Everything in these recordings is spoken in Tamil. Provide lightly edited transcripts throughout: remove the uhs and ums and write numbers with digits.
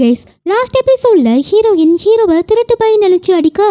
கைஸ், லாஸ்ட் எபிசோட்ல ஹீரோவை திருட்டு பை நினைச்சு அடிக்க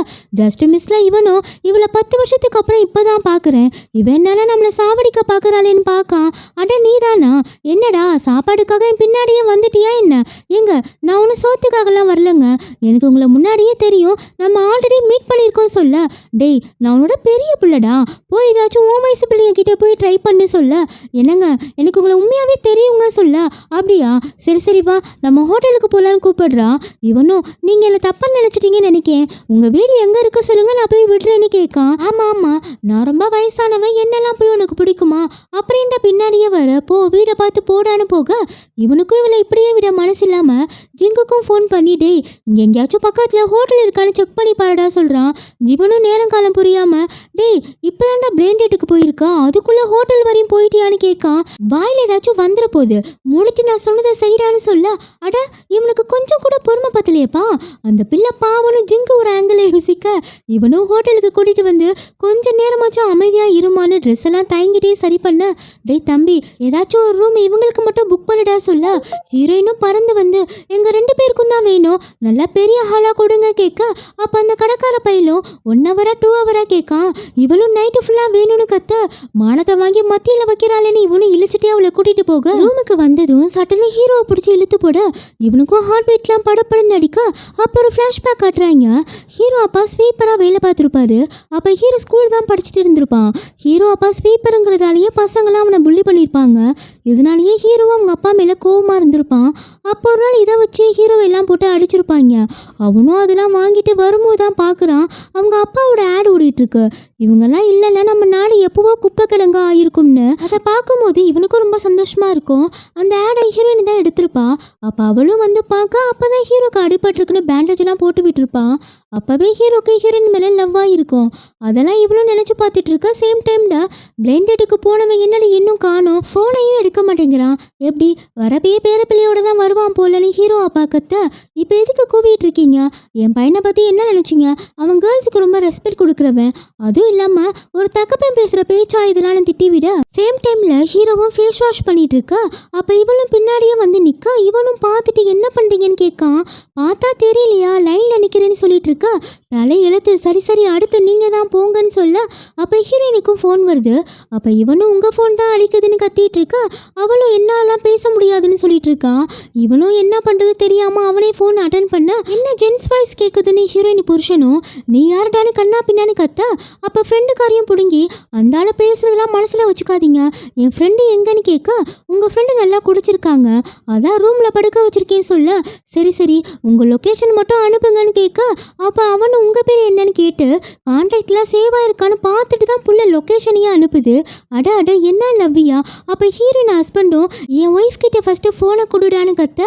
ஜஸ்ட் மிஸ்ல இவனும் இவளை 10 வருஷத்துக்கு அப்புறம் இப்பதான் பாக்குறேன், இவன் என்னன்னா நம்மளை சாவடிக்க பாக்குறாளேன்னு பார்க்கான். அட நீதானா, என்னடா சாப்பாடுக்காக என் பின்னாடியே வந்துட்டியா என்ன? எங்க நான் ஒன்னும் சோத்துக்காகலாம் வரலங்க, எனக்கு உங்களை முன்னாடியே தெரியும், நம்ம ஆல்ரெடி மீட் பண்ணியிருக்கோம் சொல்ல. டேய் நான் உன்னோட பெரிய பிள்ளைடா, போய் ஏதாச்சும் உன் வயசு பிள்ளைங்க கிட்ட போய் ட்ரை பண்ணு சொல்ல. என்னங்க எனக்கு உங்களை உண்மையாவே தெரியுங்க சொல்ல. அப்படியா, சரி சரி வா நம்ம ஹோட்டலுக்கு போலான்னு கூப்பிடுறா. இவனும் நீங்க என்ன தப்பா நினைச்சிட்டீங்கன்னு நினைக்கேன், உங்க வீடு எங்க இருக்கு சொல்லுங்க, நான் போய் விடுறேன்னு கேட்கான். ஆமா ஆமா நான் ரொம்ப வயசானவன், என்னெல்லாம் போய் உனக்கு பிடிக்குமா அப்படின்ற பின்னாடியே வர, போ வீடை பார்த்து போடான்னு போக இவனுக்கும் இவளை இப்படியே விட மனசு இல்லாம ஜிங்குக்கும் ஃபோன் பண்ணி டேய் இங்க எங்கேயாச்சும் பக்கத்துல ஹோட்டல் இருக்கான்னு செக் பண்ணி பாருடா சொல்றான். ஜிவனும் நேரம் காலம் புரியாம டேய் இப்பதான்டா பிளேன் டேட்டுக்கு போயிருக்கா, அதுக்குள்ள ஹோட்டல் வரையும் போயிட்டியான்னு கேட்கான். வாயில ஏதாச்சும் வந்துட போகுது, மூளைக்கு நான் சொன்னதை செய்யறான்னு சொல்ல. அட இவனுக்கு கொஞ்சம் கூட பொறுமை பத்தலையப்பா, அந்த பிள்ளை பாவனும் ஜிங்கு ஒரு ஆங்கிள் யோசிக்க இவனும் ஹோட்டலுக்கு கூட்டிட்டு வந்து கொஞ்ச நேரமாச்சும் அமைதியா இருமான்னு ட்ரெஸ் எல்லாம் தயங்கிட்டே சரி பண்ண. டேய் தம்பி ஏதாச்சும் ஒரு ரூம் இவங்களுக்கு மட்டும் புக் பண்ணிடா சொல்ல. ஹீரோயினும் பறந்து வந்து எங்க 2 பேருக்கும் தான் வேணும், நல்லா பெரிய ஹாலா கொடுங்க கேட்க. அப்ப அந்த கடைக்கார பையலும் 1 ஹவரா 2 ஹவரா கேட்கான். இவளும் நைட்டு ஃபுல்லா வேணும்னு கத்த மானத்தை வாங்கி மத்தியில வைக்கிறாளேன்னு இவனும் இழுச்சுட்டே அவளை கூட்டிட்டு போக ரூமுக்கு வந்ததும் சட்டனு ஹீரோவை பிடிச்சி இழுத்து போட இவனுக்கும் ஹார்ட் பீட்லாம் படப்படன்னு அடிக்க. அப்போ ஒரு ஃப்ளாஷ்பேக் காட்டுறாங்க. ஹீரோ அப்பா ஸ்வீப்பராக வேலை பார்த்துருப்பாரு. அப்போ ஹீரோ ஸ்கூல் தான் படிச்சுட்டு இருந்திருப்பான். ஹீரோ அப்பா ஸ்வீப்பருங்கிறதாலேயே பசங்களாம் அவனை புள்ளி பண்ணியிருப்பாங்க. இதனாலேயே ஹீரோவும் அவங்க அப்பா மேலே கோவமாக இருந்திருப்பான். அப்போ ஒரு நாள் இதை வச்சு ஹீரோவை எல்லாம் போட்டு அடிச்சிருப்பாங்க. அவனும் அதெல்லாம் வாங்கிட்டு வரும்போது தான் பார்க்குறான் அவங்க அப்பாவோட ஆட் ஓடிட்டுருக்கு. இவங்கெல்லாம் இல்லைன்னா நம்ம நாடு எப்போவோ குப்பை கிடங்கா ஆயிருக்கும்னு. அதை பார்க்கும்போது இவனுக்கும் ரொம்ப சந்தோஷமா இருக்கும். அந்த ஆடை ஹீரோயின் தான் எடுத்திருப்பா. அப்போ அவளும் வந்து பார்க்க அப்போதான் ஹீரோக்கு அடிபட்டிருக்குன்னு பேண்டேஜ் எல்லாம் போட்டு விட்டுருப்பான். அப்போவே ஹீரோக்கு ஹீரோயின் மேலே லவ்வாக இருக்கும். அதெல்லாம் இவளும் நினச்சி பார்த்துட்டு இருக்க. சேம் டைம்ல பிளைண்டேட்டுக்கு போனவன் என்னடி இன்னும் காணோம், ஃபோனையும் எடுக்க மாட்டேங்கிறான். எப்படி வரப்பே பேர பிள்ளையோட தான் வருவான் போலன்னு ஹீரோ அப்பா கத்த. இப்போ எதுக்கு கூவிட்டு இருக்கீங்க, என் பையனை பற்றி என்ன நினச்சிங்க, அவன் கேர்ள்ஸுக்கு ரொம்ப ரெஸ்பெக்ட் கொடுக்குறவன், அதுவும் இல்லாமல் ஒரு தக்கப்பையன் பேசுகிற பேச்சா இதெல்லாம் திட்டி விட. சேம் டைம்ல ஹீரோவும் ஃபேஸ் வாஷ் பண்ணிட்டு இருக்க. அப்போ இவளும் பின்னாடியே வந்து நிற்க. இவனும் பார்த்துட்டு என்ன பண்ணுறீங்கன்னு கேட்கான். பார்த்தா தெரியலையா லைன்ல நிற்கிறேன்னு சொல்லிட்டு இருக்க. தலை எழுத்து சரி சரி அடுத்து நீங்க தான் போங்கன்னு சொல்ல. அப்போ ஹீரோயினுக்கும் ஃபோன் வருது. அப்போ இவனும் உங்க ஃபோன் தான் அடிக்குதுன்னு கத்திட்டு இருக்க. அவளும் என்னாலலாம் பேச முடியாதுன்னு சொல்லிட்டு இருக்கான். இவனும் என்ன பண்றது தெரியாம அவனே ஃபோன் அட்டன் பண்ண என்ன ஜென்ஸ் வாய்ஸ் கேட்குதுன்னு ஹீரோயின் புருஷனும் நீ யாருடான்னு கண்ணா பின்னான்னு கத்த. அப்போ ஃப்ரெண்டுக்காரையும் பிடுங்கி அந்த ஆளை பேசுறதெல்லாம் மனசுல வச்சுக்காதீங்க, என் ஃப்ரெண்டு எங்கன்னு கேட்க உங்க ஃப்ரெண்டு நல்லா குடிச்சிருக்காங்க அதான் ரூம்ல படுக்க வச்சிருக்கேன்னு சொல்ல. சரி சரி உங்க லொக்கேஷன் மட்டும் அனுப்புங்கன்னு கேட்க. அப்போ அவனு உங்க பேர் என்னன்னு கேட்டு கான்டாக்ட்ல சேவ் ஆயிருக்கான்னு பார்த்துட்டு தான் புள்ள லொக்கேஷனையே அனுப்புது. அட அட என்ன லவ்வியா. அப்போ ஹீரோயின் ஹஸ்பண்டும் என் ஒய்ஃப் கிட்ட ஃபர்ஸ்ட் ஃபோனை கொடுடான்னு கத்த.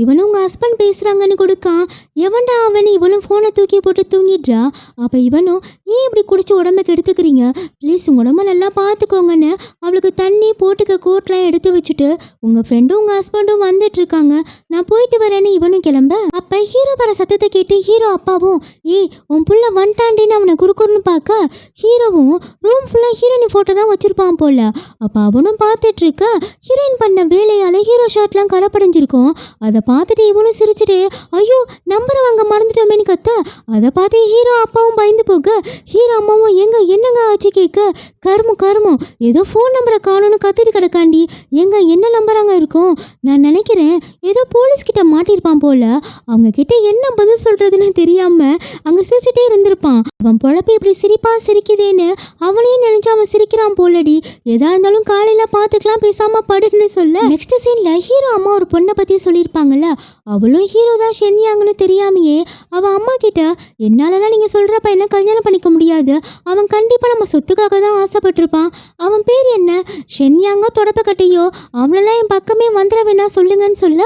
இவனும் உங்க ஹஸ்பண்ட் பேசுறாங்கன்னு கொடுக்கான். எவன்டா அவன், இவனும் ஃபோனை தூக்கி போட்டு தூங்கிடுறா. அப்போ இவனும் ஏன் இப்படி குடிச்சு உடம்புக்கு எடுத்துக்கிறீங்க, ப்ளீஸ் உங்க உடம்ப நல்லா பார்த்துக்கோங்கன்னு அவளுக்கு தண்ணி போட்டுக்க கோட்லாம் எடுத்து வச்சுட்டு உங்க ஃப்ரெண்டும் உங்க ஹஸ்பண்டும் வந்துட்டு இருக்காங்க, நான் போயிட்டு வரேன்னு இவனும் கிளம்ப. அப்ப ஹீரோ வர சத்தத்தை கேட்டு ஹீரோ அப்பாவும் ஏய் உன் புள்ள வந்துட்டாண்டின்னு அவனை குறுக்குறுன்னு பார்க்க ஹீரோவும் ரூம் ஃபுல்லா ஹீரோயின் போட்டோ தான் வச்சிருப்பான் போல. அப்ப அவனும் பார்த்துட்டு இருக்க. ஹீரோயின் பண்ண வேலையால ஹீரோ ஷர்ட்லாம் கடப்படைஞ்சிருக்கும். அதை பார்த்துட்டு இவனும் சிரிச்சுட்டு ஐயோ நம்பரை வாங்க மறந்துட்டோமேன்னு கத்த. அதை பார்த்து ஹீரோ அப்பாவும் பயந்து போக ஹீரோ அம்மாவும் என்னங்க ஆச்சு கேட்க. கருமம் ஏதோ ஃபோன் நம்பரை காணும்னு கத்திட்டு கிடக்காண்டி. என்ன நம்பர் அங்கே இருக்கும், நான் நினைக்கிறேன் ஏதோ போலீஸ் கிட்ட மாட்டியிருப்பான் போல, அவங்க கிட்ட என்ன பதில் சொல்றதுன்னு தெரியாம அங்க சிரிச்சுட்டே இருந்திருப்பான். அவன் பொழப்பு இப்படி சிரிப்பா சிரிக்குதேன்னு அவனையும் நினைச்சு அவன் சிரிக்கிறான் போலடி. எதா இருந்தாலும் காலையில பாத்துக்கலாம் பேசாம படுன்னு சொல்ல. நெக்ஸ்ட் சீன்ல ஹீரோ அம்மா ஒரு பொண்ணை பத்தி சொல்லியிருப்பாங்கல்ல, அவளும் ஹீரோ தான் ஷென்யாங்கன்னு தெரியாமையே அவன் அம்மா கிட்ட என்னாலலாம் நீங்க சொல்ற பையனை கல்யாணம் பண்ணிக்க முடியாது, அவன் கண்டிப்பா நம்ம சொத்துக்காக தான் ஆசைப்பட்டிருப்பான், அவன் பேர் என்ன ஷென்யாங்க தொடப்ப கட்டையோ, அவனெல்லாம் என் பக்கமே வந்துட வேணா சொல்லுங்கன்னு சொல்ல.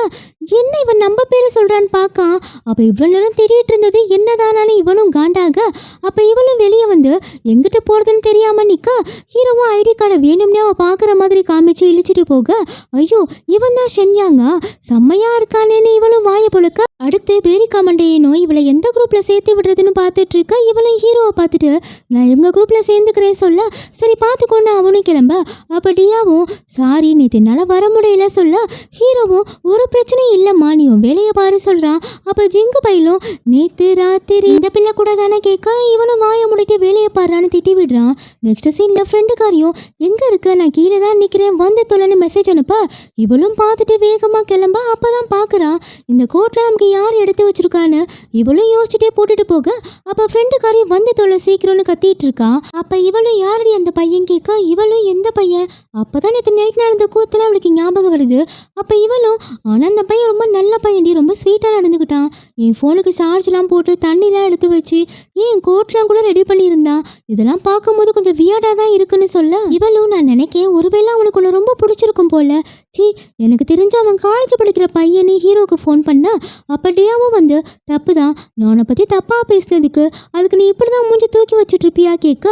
என்ன இவன் நம்ம பேரை சொல்றான்னு பார்க்க. அப்ப இவ்வளவு நேரம் தேடிட்டு இருந்தது என்னதானான்னு இவனும் காண்டாக. அப்ப இவளும் வெளியே வந்து எங்கிட்ட போறதுன்னு தெரியாம நிக்க. ஹீரோவும் ஐடி கார்டை வேணும்னே அவ பாக்குற மாதிரி காமிச்சு இழிச்சிட்டு போக ஐயோ இவன் தான் ஷென்யாங்க செம்மையா இருக்கானேன்னு இவளும் வாய பொழுக்க. அடுத்து பேரிகா மண்டையனும் இவளை எந்த குரூப்ல சேர்த்து விடுறதுன்னு பார்த்துட்டு இருக்க. இவளும் ஹீரோவை பார்த்துட்டு நான் இவங்க குரூப்ல சேர்ந்துக்கிறேன் சொல்ல. சரி பார்த்துக்கொண்டு அவனும் கிளம்ப. அப்ப டியாவும் சாரி நேற்று என்னால் வர முடியல சொல்ல. ஹீரோவும் ஒரு பிரச்சனையும் இல்லம்மா நீ உன் வேலையை பாரு சொல்றான். அப்ப ஜிங்கு பையிலும் நேத்து ராத்திரி இந்த பிள்ளை கூட தானே கேட்க இவனும் வாய முடிட்டு வேலையை பாருன்னு திட்டி விடுறான். நெக்ஸ்ட் சீன்ல ஃப்ரெண்டுக்காரியும் எங்க இருக்க நான் கீழே தான் நிக்கிறேன் வந்து தொலைன்னு மெசேஜ் அனுப்ப இவளும் பார்த்துட்டு வேகமா கிளம்ப அப்பதான் பாக்குறா இந்த கோட்ல நமக்கு யார் எடுத்து வச்சிருக்கான்னு. இவளும் யோசிச்சுட்டே போட்டுட்டு போக அப்ப ஃப்ரெண்டுக்காரி வந்து தொலை சீக்கிரம்னு கத்திட்டு இருக்கா. அப்ப இவளும் யாரடி அந்த பையன் கேட்க இவளும் எந்த பையன் அப்பதான் நேற்று நைட் நடந்த கூத்துல அவளுக்கு ஞாபகம் வருது. அப்ப இவளும் ஆனா அந்த பையன் ரொம்ப நல்ல பையன்டி ரொம்ப ஸ்வீட்டா நடந்துக்கிட்டான். என் ஃபோனுக்கு சார்ஜ்லாம் போட்டு தண்ணிலாம் எடுத்து வச்சு ஏன் கோட்லாம் கூட ரெடி பண்ணியிருந்தான். இதெல்லாம் பார்க்கும்போது கொஞ்சம் வியர்டா தான் இருக்குன்னு சொல்ல இவளும் நான் நினைக்கேன் ஒருவேளை அவனுக்கு ஒன்று ரொம்ப பிடிச்சிருக்கும் போல. சி எனக்கு தெரிஞ்சு அவன் காலேஜ் படிக்கிற பையனே ஹீரோக்கு ஃபோன் பண்ண அப்ப டியாவும் வந்து தப்பு தான் நான் உன்னை பத்தி தப்பா பேசினதுக்கு அதுக்கு நீ இப்படிதான் மூஞ்சி தூக்கி வச்சுட்டு இருப்பியா கேட்க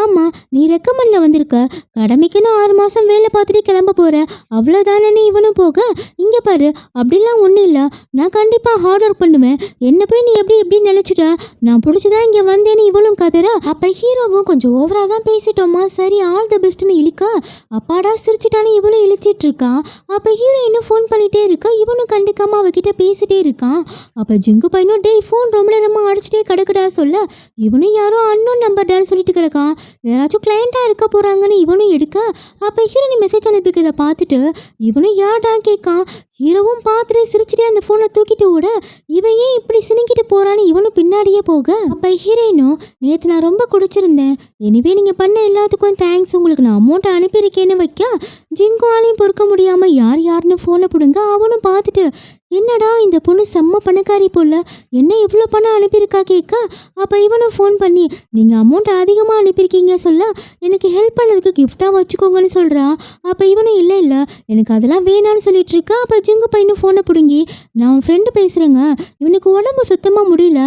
ஆமா நீ ரெக்கமெண்ட்ல வந்திருக்க கடமைக்குன்னு 6 மாசம் வேலை பார்த்துட்டு கிளம்ப போற அவ்வளோதானே இவனும் போக இங்க பாரு அப்படிலாம் ஒன்றும் இல்லை நான் கண்டிப்பா ஹார்ட் ஒர்க் பண்ணுவேன் என்ன போய் நீ எப்படி நினைச்சிட்ட நான் பிடிச்சதான் இங்க வந்தேன்னு இவளும் கதற. அப்ப ஹீரோவும் கொஞ்சம் ஓவரா தான் பேசிட்டோமா சரி ஆல் த பெஸ்ட்னு இழிக்க அப்பாடா சிரிச்சிட்டான்னு இவளும் இழிச்சிட்டு இருக்கா. அப்ப ஹீரோ இன்னும் ஃபோன் பண்ணிட்டே இருக்கா இவனும் கண்டுக்காம அவகிட்ட பேசிட்டே இருக்கான். அப்ப ஜிங்கு பையனும் டேய் ஃபோன் ரொம்ப நேரமா அடிச்சுட்டே கிடக்குடா சொல்ல இவனும் யாரோ அன்னோன் நம்பர்டான்னு சொல்லிட்டு கிடக்கான். யாராச்சும் கிளையண்டா இருக்க போறாங்கன்னு இவனும் எடுக்க அப்ப ஹீரோ நீ மெசேஜ் அனுப்பிக்கிறத பார்த்துட்டு இவனும் யார்டா கேட்கான். ஹீரோவும் பார்த்துட்டு சிரிச்சுட்டே அந்த ஃபோனை தூக்கிட்டு விட இவன் ஏன் இப்படி சினிக்கிட்டு போறான்னு இவனும் பின்னாடியே போக அப்ப ஹீரோயினும் நேற்று நான் ரொம்ப குடிச்சிருந்தேன் எனிவே நீங்க பண்ண எல்லாத்துக்கும் தேங்க்ஸ் உங்களுக்கு நான் அமௌண்ட் அனுப்பியிருக்கேன்னு வைக்க ஜிங்குவாலையும் பொறுக்க முடியாம யாருன்னு ஃபோனை பிடுங்க அவனும் பார்த்துட்டு என்னடா இந்த பொண்ணு செம்ம பணக்காரி போல என்ன இவ்வளோ பணம் அனுப்பியிருக்கா கேட்க அப்போ இவனும் ஃபோன் பண்ணி நீங்கள் அமௌண்ட் அதிகமாக அனுப்பியிருக்கீங்க சொல்ல எனக்கு ஹெல்ப் பண்ணதுக்கு கிஃப்டாக வச்சுக்கோங்கன்னு சொல்கிறா. அப்போ இவனும் இல்லை எனக்கு அதெல்லாம் வேணான்னு சொல்லிட்டு இருக்கா. அப்போ ஜிங்கு பையனும் ஃபோனை பிடுங்கி நான் உன் ஃப்ரெண்டு பேசுகிறேங்க இவனுக்கு உடம்பு சுத்தமாக முடியல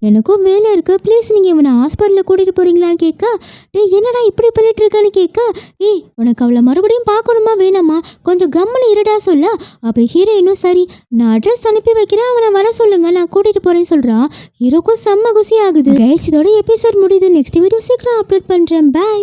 எனக்கும் வேலை இருக்குது ப்ளீஸ் நீங்கள் இவனை ஹாஸ்பிட்டலில் கூட்டிகிட்டு போகிறீங்களான்னு கேட்க டேய் என்னடா இப்படி பண்ணிட்டு இருக்கான்னு கேட்க ஏய் உனக்கு அவளை மறுபடியும் பார்க்கணுமா வேணாமா கொஞ்சம் கம்முன்னு இருடா சொல்ல அப்போ ஹீரோயினும் சரி நான் அட்ரஸ் அனுப்பி வைக்கிறேன் அவனை வர சொல்லுங்க நான் கூட்டிட்டு போறேன்னு சொல்றா. ஹீரோக்கும் செம்ம குசி ஆகுது. கைஸ் இதோட எபிசோட் முடியுது. நெக்ஸ்ட் வீடியோ சீக்கிரம் அப்லோட் பண்றேன். பை.